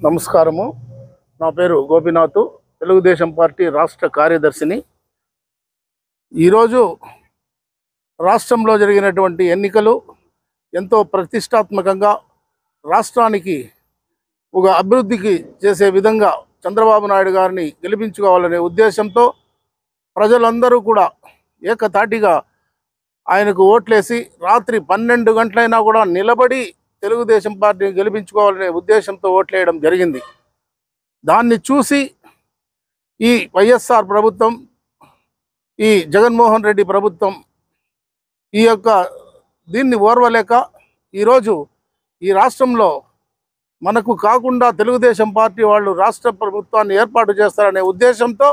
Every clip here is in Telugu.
నమస్కారము. నా పేరు గోపినాథ్, తెలుగుదేశం పార్టీ రాష్ట్ర కార్యదర్శిని. ఈరోజు రాష్ట్రంలో జరిగినటువంటి ఎన్నికలు ఎంతో ప్రతిష్టాత్మకంగా రాష్ట్రానికి ఒక అభివృద్ధికి చేసే విధంగా చంద్రబాబు నాయుడు గారిని గెలిపించుకోవాలనే ఉద్దేశంతో ప్రజలందరూ కూడా ఏకతాటిగా ఆయనకు ఓట్లేసి రాత్రి 12 గంటలైనా కూడా నిలబడి తెలుగుదేశం పార్టీని గెలిపించుకోవాలనే ఉద్దేశంతో ఓట్లేయడం జరిగింది. దాన్ని చూసి ఈ వైఎస్ఆర్ ప్రభుత్వం, ఈ జగన్మోహన్ రెడ్డి ప్రభుత్వం దీన్ని ఓర్వలేక ఈరోజు ఈ రాష్ట్రంలో మనకు కాకుండా తెలుగుదేశం పార్టీ వాళ్ళు రాష్ట్ర ప్రభుత్వాన్ని ఏర్పాటు చేస్తారనే ఉద్దేశంతో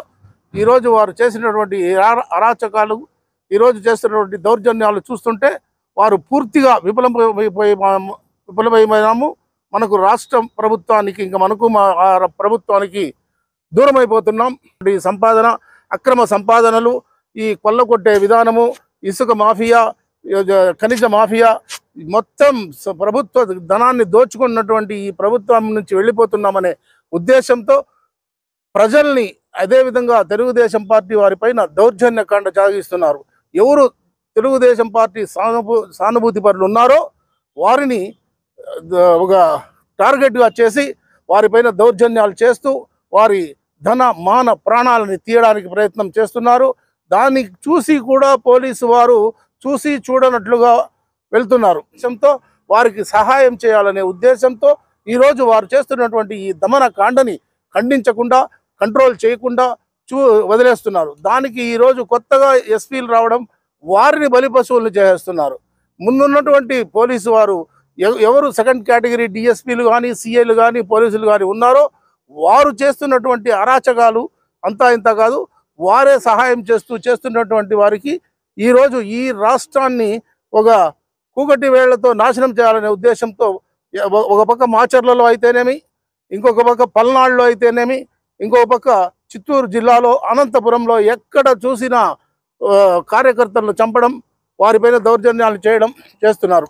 ఈరోజు వారు చేసినటువంటి అరాచకాలు, ఈరోజు చేస్తున్నటువంటి దౌర్జన్యాలు చూస్తుంటే వారు పూర్తిగా విఫలమైనాము. మనకు రాష్ట్ర ప్రభుత్వానికి మనకు ప్రభుత్వానికి దూరం అయిపోతున్నాం. ఈ సంపాదన, అక్రమ సంపాదనలు, ఈ కొల్లగొట్టే విధానము, ఇసుక మాఫియా, ఖనిజ మాఫియా, మొత్తం ప్రభుత్వ ధనాన్ని దోచుకున్నటువంటి ఈ ప్రభుత్వం నుంచి వెళ్ళిపోతున్నామనే ఉద్దేశంతో ప్రజల్ని, అదేవిధంగా తెలుగుదేశం పార్టీ వారిపైన దౌర్జన్యకాండ సాగిస్తున్నారు. ఎవరు తెలుగుదేశం పార్టీ సానుభూతి పరులు ఉన్నారో వారిని ఒక టార్గెట్గా చేసి వారిపైన దౌర్జన్యాలు చేస్తూ వారి ధన మాన ప్రాణాలని తీయడానికి ప్రయత్నం చేస్తున్నారు. దాన్ని చూసి కూడా పోలీసు వారు చూసి చూడనట్లుగా వెళ్తున్నారు. ఉద్దేశంతో వారికి సహాయం చేయాలనే ఉద్దేశంతో ఈరోజు వారు చేస్తున్నటువంటి ఈ దమన కాండని ఖండించకుండా, కంట్రోల్ చేయకుండా వదిలేస్తున్నారు. దానికి ఈరోజు కొత్తగా ఎస్పీలు రావడం, వారిని బలిపశువులను చేస్తున్నారు. ముందున్నటువంటి పోలీసు వారు ఎవరు సెకండ్ కేటగిరీ డిఎస్పీలు కానీ, సిఐలు కానీ, పోలీసులు కానీ ఉన్నారో వారు చేస్తున్నటువంటి అరాచకాలు అంతా ఇంత కాదు. వారే సహాయం చేస్తున్నటువంటి వారికి ఈరోజు ఈ రాష్ట్రాన్ని ఒక కూకటి వేళ్లతో నాశనం చేయాలనే ఉద్దేశంతో ఒక పక్క మాచర్లలో అయితేనేమి, ఇంకొక పక్క పల్నాడులో అయితేనేమి, ఇంకొక పక్క చిత్తూరు జిల్లాలో అనంతపురంలో ఎక్కడ చూసినా కార్యకర్తలను చంపడం, వారిపైన దౌర్జన్యాలు చేస్తున్నారు.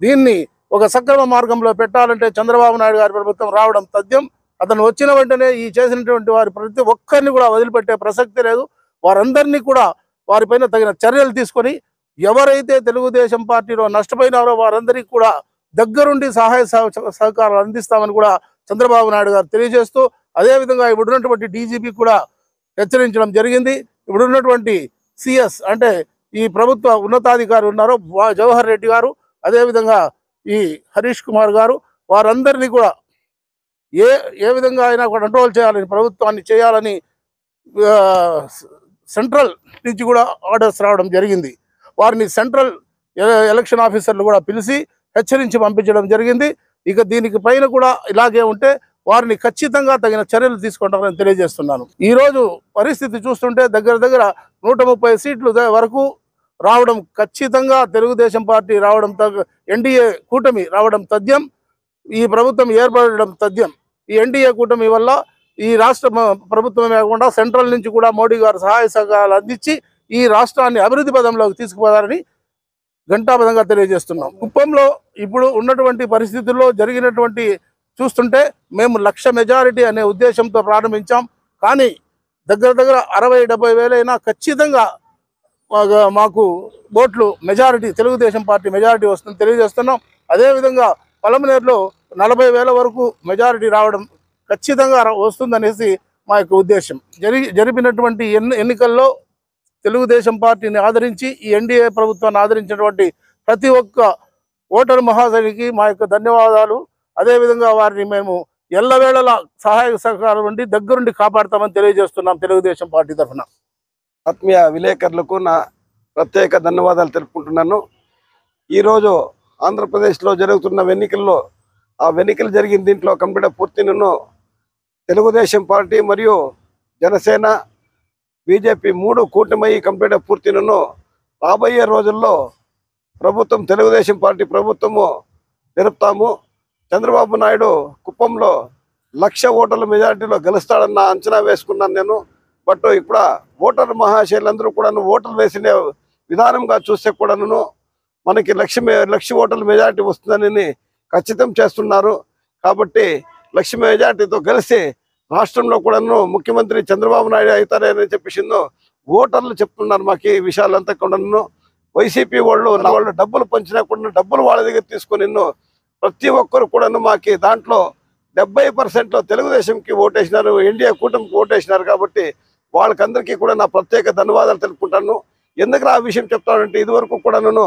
దీన్ని ఒక సక్రమ మార్గంలో పెట్టాలంటే చంద్రబాబు నాయుడు గారి ప్రభుత్వం రావడం తథ్యం. అతను వచ్చిన వెంటనే ఈ చేసినటువంటి వారి ప్రతి ఒక్కరిని కూడా వదిలిపెట్టే ప్రసక్తి లేదు. వారందరినీ కూడా వారిపైన తగిన చర్యలు తీసుకొని ఎవరైతే తెలుగుదేశం పార్టీలో నష్టపోయినారో వారందరికీ కూడా దగ్గరుండి సహాయ సహకారాలు అందిస్తామని కూడా చంద్రబాబు నాయుడు గారు తెలియజేస్తూ, అదేవిధంగా ఇప్పుడున్నటువంటి డీజీపీ కూడా హెచ్చరించడం జరిగింది. ఇప్పుడున్నటువంటి సిఎస్ అంటే ఈ ప్రభుత్వ ఉన్నతాధికారి ఉన్నారో జవహర్ రెడ్డి గారు, అదేవిధంగా ఈ హరీష్ కుమార్ గారు, వారందరినీ కూడా ఏ విధంగా అయినా కంట్రోల్ చేయాలని, ప్రభుత్వాన్ని చేయాలని సెంట్రల్ నుంచి కూడా ఆర్డర్స్ రావడం జరిగింది. వారిని సెంట్రల్ ఎలక్షన్ ఆఫీసర్లు కూడా పిలిచి హెచ్చరించి పంపించడం జరిగింది. ఇక దీనికి పైన కూడా ఇలాగే ఉంటే వారిని ఖచ్చితంగా తగిన చర్యలు తీసుకుంటారని తెలియజేస్తున్నాను. ఈరోజు పరిస్థితి చూస్తుంటే దగ్గర 130 సీట్లు వరకు రావడం ఖచ్చితంగా తెలుగుదేశం పార్టీ రావడం, ఎన్డీఏ కూటమి రావడం తథ్యం. ఈ ప్రభుత్వం ఏర్పడడం తథ్యం. ఈ ఎన్డీఏ కూటమి వల్ల ఈ రాష్ట్ర ప్రభుత్వమే కాకుండా సెంట్రల్ నుంచి కూడా మోడీ గారు సహాయ సహకారాలు అందించి ఈ రాష్ట్రాన్ని అభివృద్ధి పదంలోకి తీసుకుపోతారని ఘంటాపథంగా తెలియజేస్తున్నాం. కుప్పంలో ఇప్పుడు ఉన్నటువంటి పరిస్థితుల్లో జరిగినటువంటి చూస్తుంటే మేము 1,00,000 మెజారిటీ అనే ఉద్దేశంతో ప్రారంభించాం. కానీ దగ్గర 60-70 వేలైనా ఖచ్చితంగా మాకు ఓట్లు మెజారిటీ, తెలుగుదేశం పార్టీ మెజారిటీ వస్తుందని తెలియజేస్తున్నాం. అదేవిధంగా పలమనేరులో 40,000 వరకు మెజారిటీ రావడం ఖచ్చితంగా వస్తుందనేసి మా యొక్క ఉద్దేశం. జరిపినటువంటి ఎన్నికల్లో తెలుగుదేశం పార్టీని ఆదరించి, ఈ ఎన్డీఏ ప్రభుత్వాన్ని ఆదరించినటువంటి ప్రతి ఒక్క ఓటరు మహాశయునికి మా యొక్క ధన్యవాదాలు. అదేవిధంగా వారిని మేము ఎల్లవేళలా సహాయ సహకారం నుండి దగ్గరుండి కాపాడుతామని తెలియజేస్తున్నాం తెలుగుదేశం పార్టీ తరఫున. ఆత్మీయ విలేకరులకు నా ప్రత్యేక ధన్యవాదాలు తెలుపుకుంటున్నాను. ఈరోజు ఆంధ్రప్రదేశ్లో జరుగుతున్న ఎన్నికల్లో ఎన్నికలు జరిగిన దీంట్లో కంప్లీట్ పూర్తిను తెలుగుదేశం పార్టీ మరియు జనసేన, బీజేపీ 3 కూటమి కంప్లీట్ పూర్తిను రాబోయే రోజుల్లో ప్రభుత్వం, తెలుగుదేశం పార్టీ ప్రభుత్వము జరుపుతాము. చంద్రబాబు నాయుడు కుప్పంలో 1,00,000 ఓటర్ల మెజారిటీలో గెలుస్తాడన్న అంచనా వేసుకున్నాను నేను. బట్ ఇప్పుడు ఓటర్ మహాశయులందరూ కూడా ఓటర్లు వేసిన విధానంగా చూస్తే కూడాను మనకి 1,00,000 ఓటర్ల మెజారిటీ వస్తుందని ఖచ్చితం చేస్తున్నారు. కాబట్టి లక్ష మెజార్టీతో కలిసి రాష్ట్రంలో కూడాను ముఖ్యమంత్రి చంద్రబాబు నాయుడు అవుతారని చెప్పేసిందో ఓటర్లు చెప్తున్నారు. మాకు ఈ విషయాలంతా కూడాను వైసీపీ వాళ్ళు డబ్బులు పంచినా కూడా డబ్బులు వాళ్ళ దగ్గర తీసుకొని ప్రతి ఒక్కరు కూడాను మాకు దాంట్లో 70% తెలుగుదేశంకి ఓటేసినారు, ఎన్డీఏ కూటమికి ఓటేసినారు. కాబట్టి వాళ్ళకందరికీ కూడా నా ప్రత్యేక ధన్యవాదాలు తెలుపుకుంటాను. ఎందుకు ఆ విషయం చెప్తానంటే ఇదివరకు కూడాను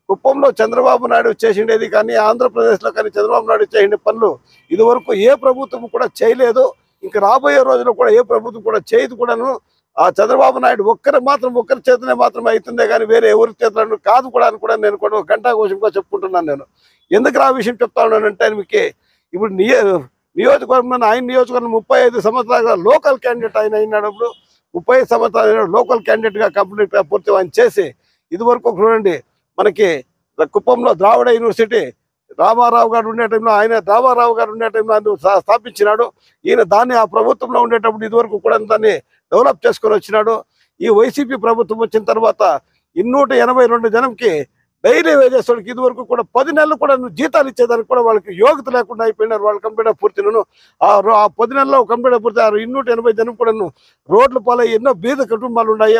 కుప్పంలో చంద్రబాబు నాయుడు చేసిండేది కానీ ఆంధ్రప్రదేశ్లో కానీ చంద్రబాబు నాయుడు చేసిన పనులు ఇదివరకు ఏ ప్రభుత్వం కూడా చేయలేదు. ఇంకా రాబోయే రోజుల్లో కూడా ఏ ప్రభుత్వం కూడా చేయదు కూడాను. ఆ చంద్రబాబు నాయుడు ఒక్కరి చేతనే మాత్రం అవుతుందే కానీ వేరే ఎవరి చేతులను కాదు కూడా అని కూడా నేను కూడా ఘంటాఘోషంగా చెప్పుకుంటున్నాను. నేను ఎందుకు ఆ విషయం చెప్తా ఉన్నానంటే మీకు ఇప్పుడు నియోజకవర్గంలో ఆయన నియోజకవర్గం 35 సంవత్సరాలుగా లోకల్ క్యాండిడేట్ ఆయన అయినప్పుడు 35 సంవత్సరాలు లోకల్ క్యాండిడేట్గా కంప్లీట్ పూర్తి ఆయన చేసి ఇదివరకు చూడండి మనకి కుప్పంలో ద్రావిడ యూనివర్సిటీ రామారావు గారు ఉండే టైంలో ఆయన స్థాపించినాడు. ఈయన దాన్ని ఆ ప్రభుత్వంలో ఉండేటప్పుడు ఇదివరకు కూడా దాన్ని డెవలప్ చేసుకొని వచ్చినాడు. ఈ వైసీపీ ప్రభుత్వం వచ్చిన తర్వాత 282 జనంకి డైలీ వేజెస్ వాళ్ళకి ఇదివరకు కూడా 10 నెలలు కూడా జీతాలు ఇచ్చేదానికి కూడా వాళ్ళకి యోగ్యత లేకుండా అయిపోయినారు. వాళ్ళు కంప్యూటర్ పూర్తిను ఆ 10 నెలల్లో కంప్యూటర్ పూర్తి 280 జనం కూడా రోడ్ల పాలై ఎన్నో బీద కుటుంబాలు ఉన్నాయి.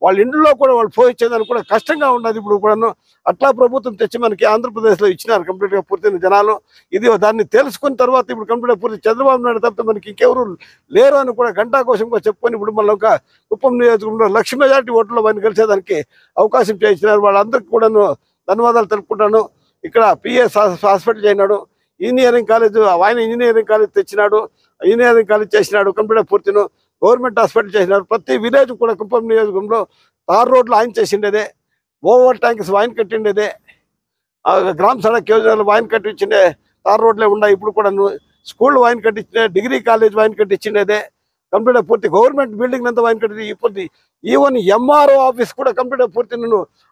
వాళ్ళ ఇంట్లో కూడా వాళ్ళు పోయించేదానికి కూడా కష్టంగా ఉన్నది. ఇప్పుడు కూడాను అట్లా ప్రభుత్వం తెచ్చి మనకి ఆంధ్రప్రదేశ్లో ఇచ్చినారు కంప్లీట్గా పూర్తిన జనాలు. ఇది దాన్ని తెలుసుకున్న తర్వాత ఇప్పుడు కంప్యూటర్ పూర్తి చంద్రబాబు నాయుడు తప్పితే మనకి ఇంకెవరు లేరు అని కూడా ఘంటాఘోషంగా చెప్పుకొని ఇప్పుడు మళ్ళీ ఒక కుప్పం నియోజకవర్గంలో లక్ష మెజార్టీ ఓట్లలో వారిని గెలిచేదానికి అవకాశం చేయించినారు. వాళ్ళందరికీ కూడా ధన్యవాదాలు తెలుపుకుంటాను. ఇక్కడ పిఎస్ హాస్పిటల్ చేసినాడు, ఇంజనీరింగ్ కాలేజ్ ఆయన ఇంజనీరింగ్ కాలేజ్ తెచ్చినాడు, ఇంజనీరింగ్ కాలేజ్ చేసినాడు, కంప్యూటర్ పూర్తిను గవర్నమెంట్ హాస్పిటల్ చేసినారు. ప్రతి విలేజ్ కూడా కుప్పం నియోజకవర్గంలో తార్ రోడ్లు ఆయన చేసిండేదే, ఓవర్ ట్యాంక్స్ ఆయన కట్టిండేదే, గ్రామ సడక్ యోజనలు ఆయన కట్టించిండే తార్ రోడ్లే ఉన్నాయి. ఇప్పుడు కూడా స్కూళ్ళు ఆయన కట్టించిండే, డిగ్రీ కాలేజ్ ఆయన కట్టించిండేదే, కంప్యూటర్ పూర్తి గవర్నమెంట్ బిల్డింగ్ అంతా ఆయన కట్టి ఇప్పుడు ఈవెన్ ఎంఆర్ఓ ఆఫీస్ కూడా కంప్యూటర్ పూర్తి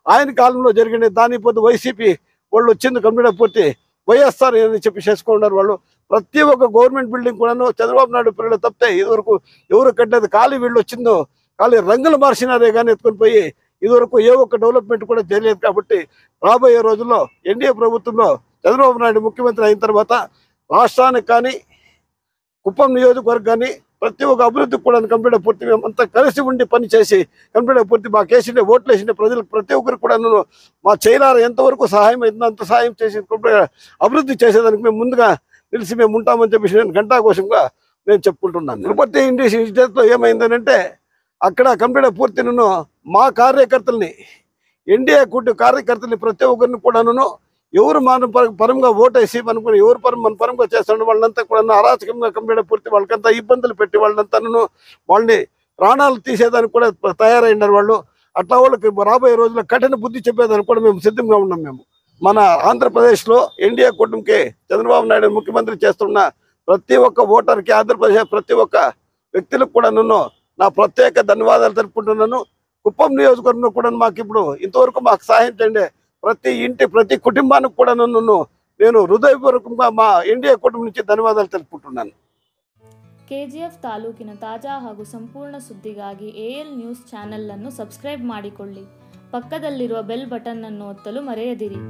ఆయన కాలంలో జరిగింది. దాని పొద్దు వైసీపీ వాళ్ళు వచ్చింది కంప్యూటర్ పూర్తి వైఎస్ఆర్ అని చెప్పి చేసుకున్నారు. వాళ్ళు ప్రతి ఒక్క గవర్నమెంట్ బిల్డింగ్ కూడా చంద్రబాబు నాయుడు పిల్లలు తప్పితే ఇదివరకు ఎవరు కట్టేది ఖాళీ వీళ్ళు వచ్చిందో ఖాళీ రంగులు మార్చినారే కానీ ఎత్తుకొని పోయి ఇదివరకు ఏ ఒక్క డెవలప్మెంట్ కూడా చేయలేదు. కాబట్టి రాబోయే రోజుల్లో ఎన్డీఏ ప్రభుత్వంలో చంద్రబాబు నాయుడు ముఖ్యమంత్రి అయిన తర్వాత రాష్ట్రానికి కానీ కుప్పం నియోజకవర్గాన్ని ప్రతి ఒక్క అభివృద్ధికి కూడా కంప్యూటర్ పూర్తి అంతా కలిసి ఉండి పని చేసి కంప్యూటర్ పూర్తి మా కేసుండే ఓట్లు వేసిండే ప్రజలకు ప్రతి ఒక్కరికి కూడా మా చైనాలో ఎంతవరకు సహాయం అవుతుందో అంత సహాయం చేసి అభివృద్ధి చేసేదానికి మేము ముందుగా నిలిచి మేము ఉంటామని చెప్పేసి నేను ఘంటాఘోషంగా నేను చెప్పుకుంటున్నాను. తిరుపతి ఇండియా ఏమైందనంటే అక్కడ కంప్యూటర్ పూర్తి మా కార్యకర్తల్ని ఎన్డీఏ కూటమి కార్యకర్తల్ని ప్రతి ఒక్కరిని కూడాను ఎవరు మన పరంగా ఓటేసి మనకు ఎవరు మన పరంగా చేస్తాడు వాళ్ళంతా కూడా అరాచకంగా కంప్యూటర్ పూర్తి వాళ్ళకంతా ఇబ్బందులు పెట్టి వాళ్ళని ప్రాణాలు తీసేదానికి కూడా తయారైనారు వాళ్ళు. అట్లా వాళ్ళకి రాబోయే రోజుల్లో కఠిన బుద్ధి చెప్పేదానికి కూడా మేము సిద్ధంగా ఉన్నాం. మేము మన ఆంధ్రప్రదేశ్లో ఎన్డీఏ కూటమికి చంద్రబాబు నాయుడు ముఖ్యమంత్రి చేస్తున్న ప్రతి ఒక్క ఓటర్కి ఆంధ్రప్రదేశ్ ప్రతి ఒక్క వ్యక్తులకు కూడా నా ప్రత్యేక ధన్యవాదాలు తెలుపుకుంటున్నాను. కుప్పం నియోజకవర్గంలో కూడా మాకు ఇప్పుడు ఇంతవరకు మాకు సహాయం చేయండి ప్రతి ఇంటి ప్రతి కుటుంబానికి కూడా నేను ಹೃದಯಪೂರ್ವಕಂగా మా ఎన్డీఏ కూటమి నుంచి ధన్యవాదాలు తెలుపుకుంటున్నాను. ಕೆಜಿಎಫ್ ತಾಲೂಕಿನ ತಾಜಾ ಹಾಗೂ ಸಂಪೂರ್ಣ ಸುದ್ದಿಗಾಗಿ AL ನ್ಯೂಸ್ ಚಾನೆಲ್ ಅನ್ನು ಸಬ್ಸ್ಕ್ರೈಬ್ ಮಾಡಿಕೊಳ್ಳಿ. ಪಕ್ಕದಲ್ಲಿರುವ ಬೆಲ್ ಬಟನ್ ಅನ್ನು ಒತ್ತಲು ಮರೆಯದಿರಿ.